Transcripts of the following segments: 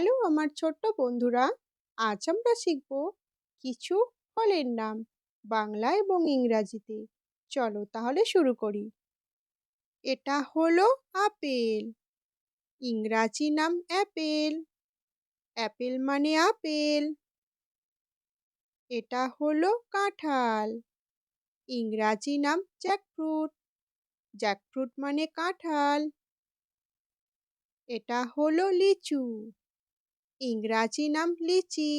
Hello আমার ছোট্ট বন্ধুরা, আজ আমরা শিখব কিছু ফলের নাম বাংলা এবং ইংরাজিতে। চলো তাহলে শুরু করি। এটা হলো আপেল। ইংরাজি নাম অ্যাপেল। অ্যাপেল মানে আপেল। এটা হলো কাঁঠাল। ইংরাজি নাম জ্যাকফ্রুট। জ্যাকফ্রুট মানে কাঁঠাল। এটা হলো লিচু। ইংরাজি নাম লিচি।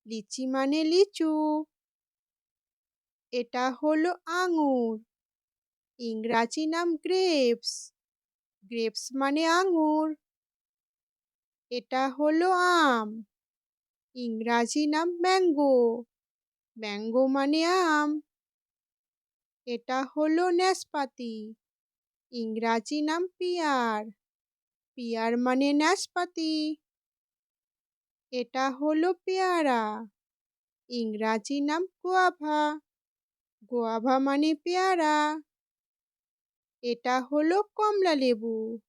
লিচি মানে লিচু। এটা হলো আঙুর। ইংরাজি নাম গ্রেপস। গ্রেপস মানে আঙুর। এটা হলো আম। ইংরাজি নাম ম্যাঙ্গো। ম্যাঙ্গো মানে আম। এটা হলো নাশপাতি। ইংরাজি নাম পিয়ার। পিয়ার মানে নাশপাতি। এটা হলো পেয়ারা। ইংরাজি নাম গোয়াভা। গোয়াভা মানে পেয়ারা। এটা হলো কমলা লেবু।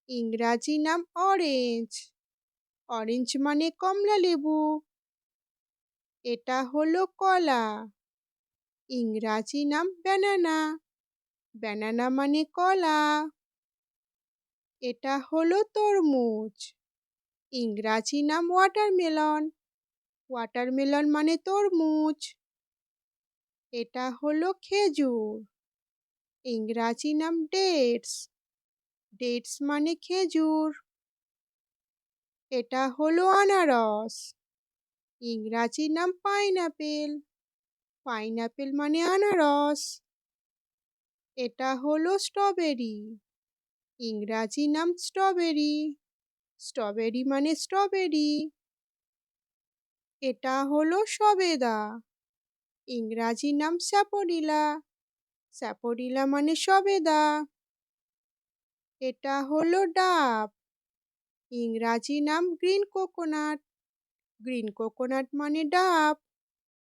ইংরাজি নাম অরেঞ্জ। অরেঞ্জ মানে কমলা লেবু। এটা হলো কলা। ইংরাজি নাম ব্যানানা। ব্যানানা মানে কলা। এটা হলো তরমুজ। ইংরাজি নাম ওয়াটারমেলন। ওয়াটারমেলন মানে তরমুজ। এটা হলো খেজুর। ইংরাজি নাম ডেটস। ডেটস মানে খেজুর। এটা হলো আনারস। ইংরাজি নাম পাইনাপেল। পাইনাপেল মানে আনারস। এটা হলো স্ট্রবেরি। ইংরাজি নাম স্ট্রবেরি। স্ট্রবেরি মানে স্ট্রবেরি। এটা হলো সবেদা। ইংরাজি নাম স্যাপোডিলা। স্যাপোডিলা মানে সবেদা। এটা হলো ডাব। ইংরাজি নাম গ্রিন কোকোনাট। গ্রিন কোকোনাট মানে ডাব।